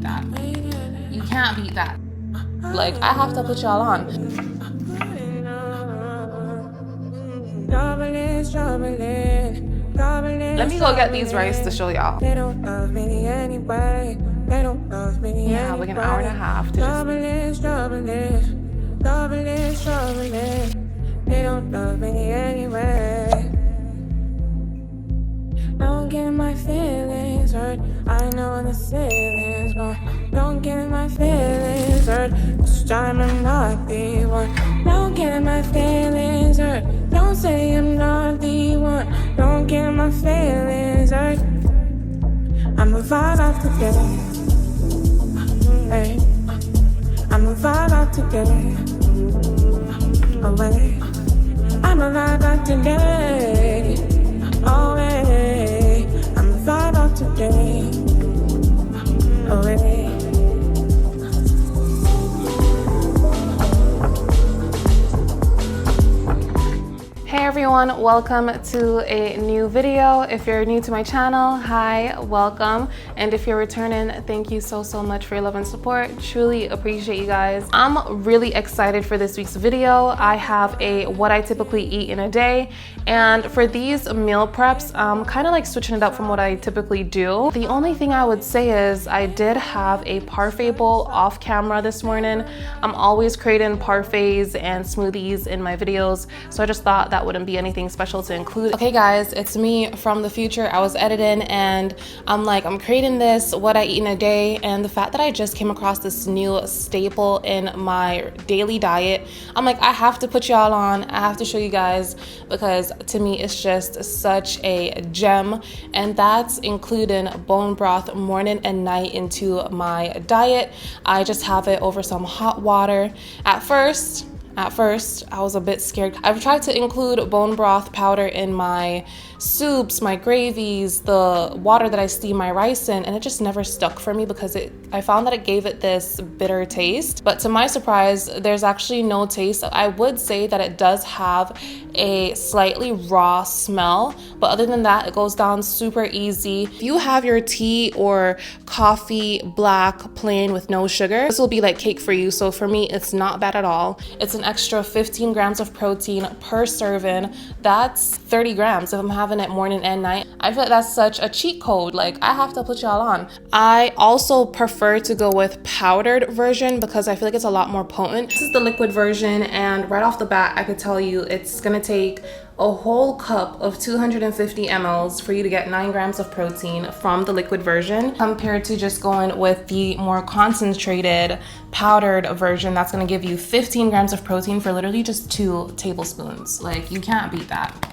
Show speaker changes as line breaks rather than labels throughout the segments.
that. You can't beat that. Like, I have to put y'all on. Let me go get these rice to show y'all. Yeah, like an hour and a half to just... They don't love me anyway. Don't get my feelings hurt. I know the ceiling's gone. Don't get my feelings hurt. This time I'm not the one. Don't get my feelings hurt. Don't say I'm not the one. Don't get my feelings hurt. I'm a vibe out today. Hey. I'm a vibe out today. Away. I'm a vibe out today. Away. I'm a vibe out today. Away. Hey everyone, welcome to a new video. If you're new to my channel, hi, welcome. And if you're returning, thank you so much for your love and support. Truly appreciate you guys. I'm really excited for this week's video. I have a what I typically eat in a day. And for these meal preps, I'm kind of like switching it up from what I typically do. The only thing I would say is I did have a parfait bowl off camera this morning. I'm always creating parfaits and smoothies in my videos, so I just thought that wouldn't be anything special to include. Okay guys, it's me from the future. I was editing and I'm creating this what I eat in a day, and the fact that I just came across this new staple in my daily diet, I'm like, I have to put y'all on. I have to show you guys, because to me it's just such a gem, and that's including bone broth morning and night into my diet. I just have it over some hot water. At first I was a bit scared. I've tried to include bone broth powder in my soups, my gravies, the water that I steam my rice in, and it just never stuck for me because I found that it gave it this bitter taste. But to my surprise, there's actually no taste. I would say that it does have a slightly raw smell, but other than that, it goes down super easy. If you have your tea or coffee black plain with no sugar, this will be like cake for you. So for me, it's not bad at all. It's an extra 15 grams of protein per serving. That's 30 grams if I'm having it morning and night. I feel like that's such a cheat code. Like, I have to put y'all on. I also prefer to go with powdered version because I feel like it's a lot more potent. This is the liquid version, and right off the bat, I could tell you it's gonna take a whole cup of 250 mLs for you to get 9 grams of protein from the liquid version, compared to just going with the more concentrated powdered version that's going to give you 15 grams of protein for literally just 2 tablespoons. Like, you can't beat that.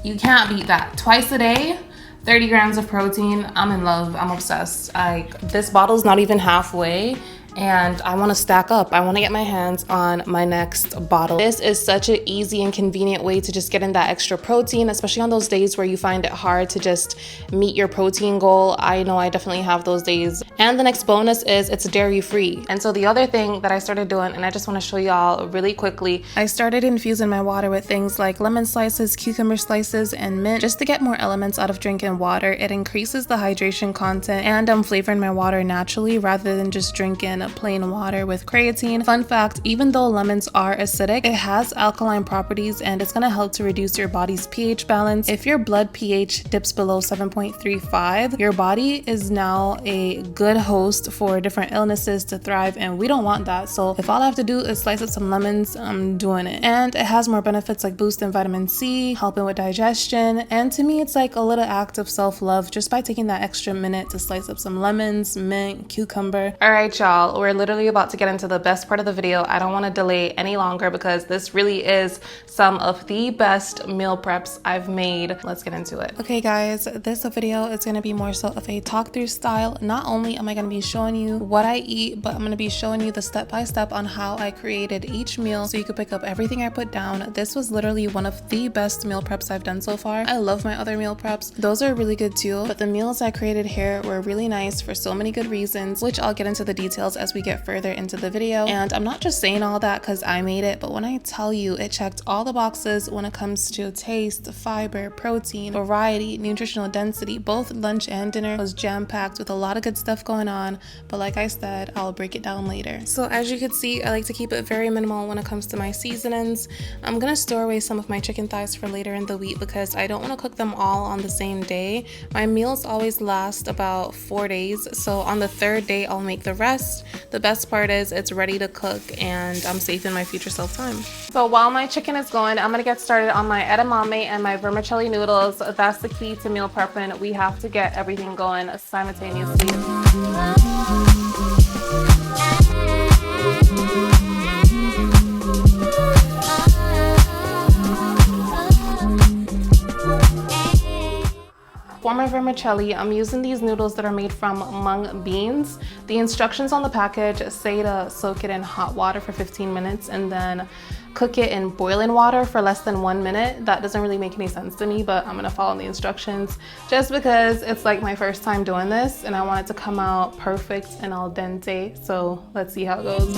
You can't beat that. Twice a day, 30 grams of protein. I'm in love. I'm obsessed. This bottle's not even halfway, and I want to stack up. I want to get my hands on my next bottle. This is such an easy and convenient way to just get in that extra protein, especially on those days where you find it hard to just meet your protein goal. I know I definitely have those days. And the next bonus is it's dairy free. And so the other thing that I started doing, and I just want to show y'all really quickly, I started infusing my water with things like lemon slices, cucumber slices, and mint, just to get more elements out of drinking water. It increases the hydration content, and I'm flavoring my water naturally rather than just drinking plain water with creatine. Fun fact, even though lemons are acidic, it has alkaline properties, and it's going to help to reduce your body's pH balance. If your blood pH dips below 7.35, your body is now a good host for different illnesses to thrive, and we don't want that. So if all I have to do is slice up some lemons, I'm doing it. And it has more benefits like boosting vitamin C, helping with digestion, and to me it's like a little act of self-love just by taking that extra minute to slice up some lemons, mint, cucumber. All right, y'all, we're literally about to get into the best part of the video. I don't want to delay any longer because this really is some of the best meal preps I've made. Let's get into it. Okay guys, this video is going to be more so of a talk through style. Not only am I going to be showing you what I eat, but I'm going to be showing you the step-by-step on how I created each meal so you could pick up everything I put down. This was literally one of the best meal preps I've done so far. I love my other meal preps. Those are really good too, but the meals I created here were really nice for so many good reasons, which I'll get into the details as we get further into the video. And I'm not just saying all that because I made it, but when I tell you it checked all the boxes when it comes to taste, fiber, protein, variety, nutritional density, both lunch and dinner was jam-packed with a lot of good stuff going on. But like I said, I'll break it down later. So as you can see, I like to keep it very minimal when it comes to my seasonings. I'm gonna store away some of my chicken thighs for later in the week because I don't want to cook them all on the same day. My meals always last about 4 days, so on the third day I'll make the rest. The best part is it's ready to cook and I'm saving my future self time. So while my chicken is going, I'm gonna get started on my edamame and my vermicelli noodles. That's the key to meal prepping. We have to get everything going simultaneously. For my vermicelli, I'm using these noodles that are made from mung beans. The instructions on the package say to soak it in hot water for 15 minutes and then cook it in boiling water for less than 1 minute. That doesn't really make any sense to me, but I'm gonna follow the instructions just because it's like my first time doing this and I want it to come out perfect and al dente. So let's see how it goes.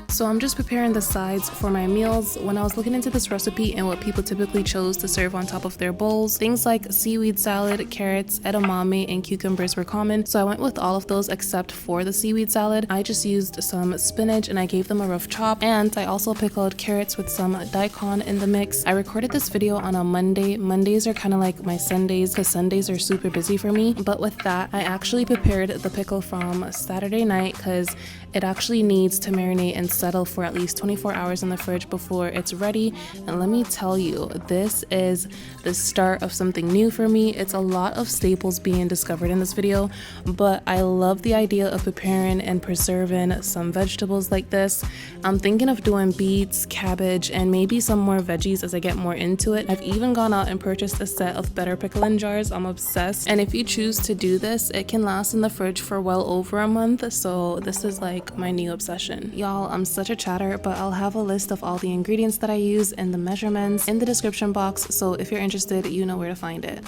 So I'm just preparing the sides for my meals. When I was looking into this recipe and what people typically chose to serve on top of their bowls, things like seaweed salad, carrots, edamame, and cucumbers were common. So I went with all of those except for the seaweed salad. I just used some spinach and I gave them a rough chop. And I also pickled carrots with some Diakon in the mix. I recorded this video on a Monday. Mondays are kind of like my Sundays because Sundays are super busy for me. But with that, I actually prepared the pickle from Saturday night because it actually needs to marinate and settle for at least 24 hours in the fridge before it's ready. And let me tell you, this is the start of something new for me. It's a lot of staples being discovered in this video, but I love the idea of preparing and preserving some vegetables like this. I'm thinking of doing beets, cabbage, and maybe some more veggies as I get more into it. I've even gone out and purchased a set of better pickling jars. I'm obsessed. And if you choose to do this, it can last in the fridge for well over a month. So this is like my new obsession. Y'all, I'm such a chatter, but I'll have a list of all the ingredients that I use and the measurements in the description box, so if you're interested, you know where to find it.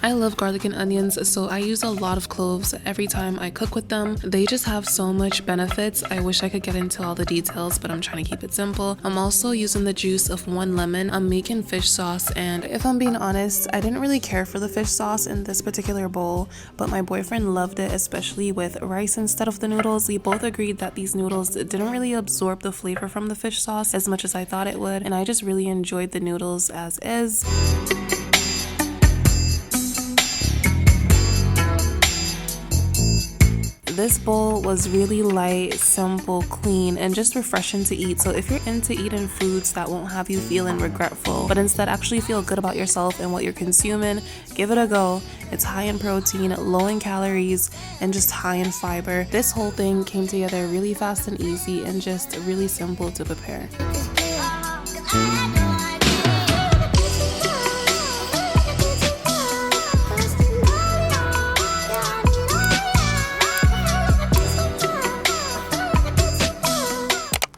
I love garlic and onions, so I use a lot of cloves every time I cook with them. They just have so much benefits. I wish I could get into all the details, but I'm trying to keep it simple. I'm also using the juice of 1 lemon. I'm making fish sauce, and if I'm being honest, I didn't really care for the fish sauce in this particular bowl, but my boyfriend loved it, especially with rice instead of the noodles. We both agreed that these noodles didn't really absorb the flavor from the fish sauce as much as I thought it would, and I just really enjoyed the noodles as is. This bowl was really light, simple, clean, and just refreshing to eat. So if you're into eating foods that won't have you feeling regretful, but instead actually feel good about yourself and what you're consuming, give it a go. It's high in protein, low in calories, and just high in fiber. This whole thing came together really fast and easy and just really simple to prepare.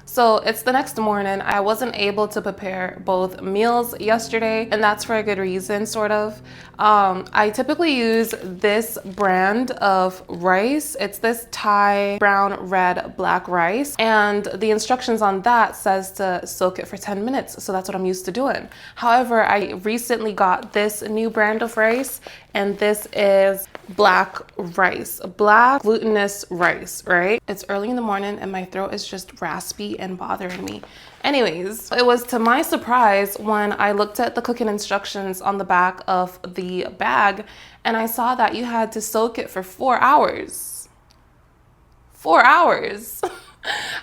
So it's the next morning. I wasn't able to prepare both meals yesterday, and that's for a good reason, sort of. I typically use this brand of rice. It's this Thai brown, red, black rice, and the instructions on that says to soak it for 10 minutes. So that's what I'm used to doing. However, I recently got this new brand of rice, and this is black rice, black glutinous rice, right? It's early in the morning and my throat is just raspy and bothering me. Anyways, it was to my surprise when I looked at the cooking instructions on the back of the bag and I saw that you had to soak it for 4 hours. 4 hours.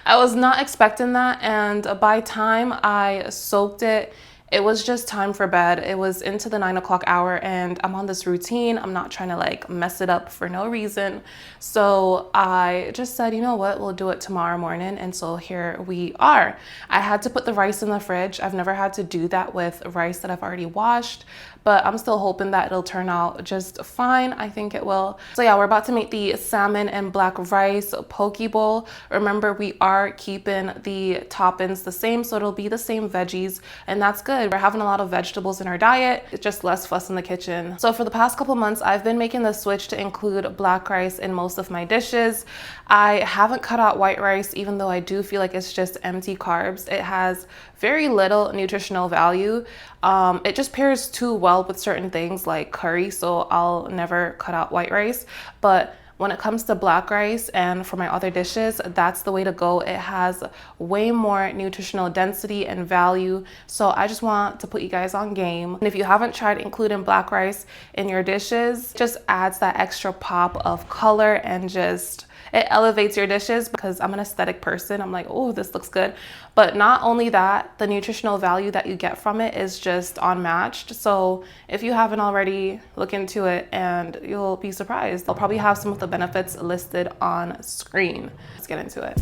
I was not expecting that, and by time I soaked it, it was just time for bed. It was into the 9 o'clock hour and I'm on this routine. I'm not trying to like mess it up for no reason. So I just said, you know what, we'll do it tomorrow morning. And so here we are. I had to put the rice in the fridge. I've never had to do that with rice that I've already washed, but I'm still hoping that it'll turn out just fine. I think it will. So yeah, we're about to make the salmon and black rice poke bowl. Remember, we are keeping the toppings the same, so it'll be the same veggies, and that's good. We're having a lot of vegetables in our diet. It's just less fuss in the kitchen. So for the past couple months, I've been making the switch to include black rice in most of my dishes. I haven't cut out white rice, even though I do feel like it's just empty carbs. It has very little nutritional value. It just pairs too well with certain things like curry, so I'll never cut out white rice. But when it comes to black rice and for my other dishes, that's the way to go. It has way more nutritional density and value. So I just want to put you guys on game. And if you haven't tried including black rice in your dishes, just adds that extra pop of color and just it elevates your dishes, because I'm an aesthetic person. I'm like, oh, this looks good. But not only that, the nutritional value that you get from it is just unmatched. So if you haven't already, look into it and you'll be surprised. I'll probably have some of the benefits listed on screen. Let's get into it.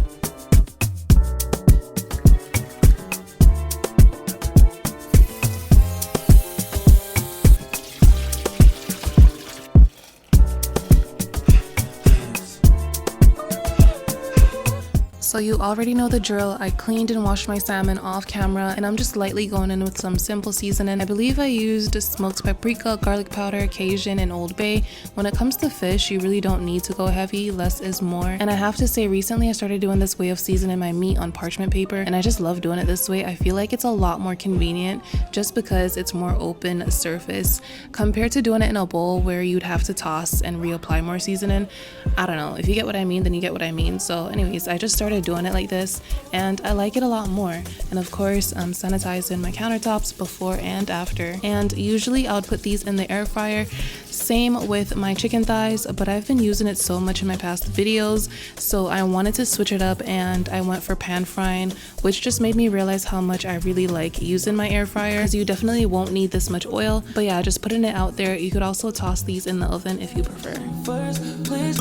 So you already know the drill. I cleaned and washed my salmon off camera, and I'm just lightly going in with some simple seasoning. I believe I used smoked paprika, garlic powder, Cajun, and Old Bay. When it comes to fish, you really don't need to go heavy. Less is more. And I have to say, recently I started doing this way of seasoning my meat on parchment paper, and I just love doing it this way. I feel like it's a lot more convenient just because it's more open surface compared to doing it in a bowl where you'd have to toss and reapply more seasoning. I don't know. If you get what I mean, then you get what I mean. So anyways, I just started doing it like this and I like it a lot more. And of course, I'm sanitizing my countertops before and after. And usually I would put these in the air fryer. Same with my chicken thighs, but I've been using it so much in my past videos, so I wanted to switch it up and I went for pan frying, which just made me realize how much I really like using my air fryer, because you definitely won't need this much oil. But yeah, just putting it out there. You could also toss these in the oven if you prefer.
First, please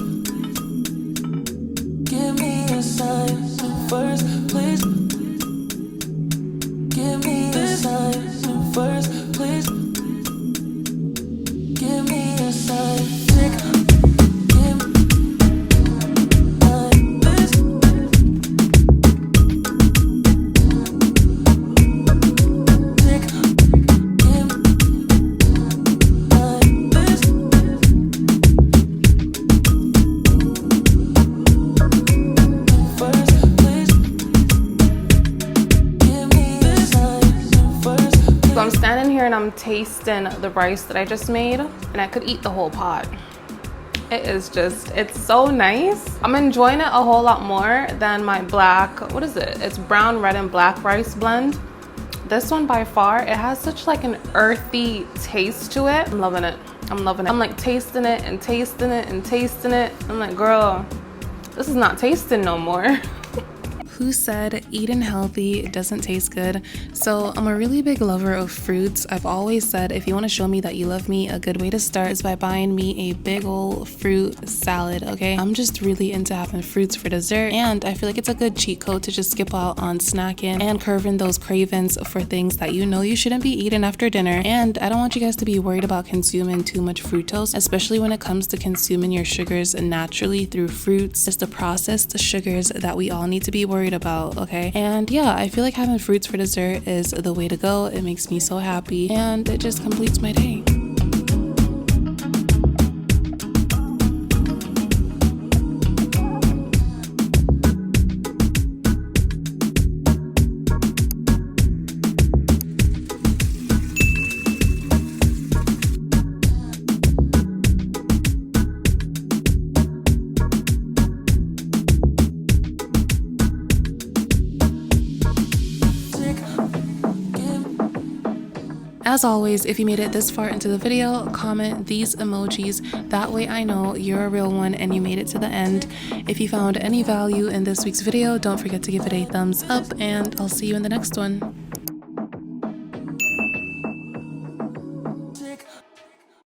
give me a sign. First, please give me a sign. First, please give me a sign.
So I'm standing here and I'm tasting the rice that I just made, and I could eat the whole pot. It is just, it's so nice. I'm enjoying it a whole lot more than my black, what is it? It's brown, red, and black rice blend. This one by far, it has such like an earthy taste to it. I'm loving it. I'm loving it. I'm like tasting it and tasting it and tasting it. I'm like, girl, this is not tasting no more. Who said eating healthy doesn't taste good? So I'm a really big lover of fruits. I've always said if you want to show me that you love me, a good way to start is by buying me a big old fruit salad, okay? I'm just really into having fruits for dessert, and I feel like it's a good cheat code to just skip out on snacking and curbing those cravings for things that you know you shouldn't be eating after dinner. And I don't want you guys to be worried about consuming too much fructose, especially when it comes to consuming your sugars naturally through fruits. It's the processed sugars that we all need to be worried about, okay? And yeah, I feel like having fruits for dessert is the way to go. It makes me so happy and it just completes my day. As always, if you made it this far into the video, comment these emojis. That way I know you're a real one and you made it to the end. If you found any value in this week's video, don't forget to give it a thumbs up, and I'll see you in the next one.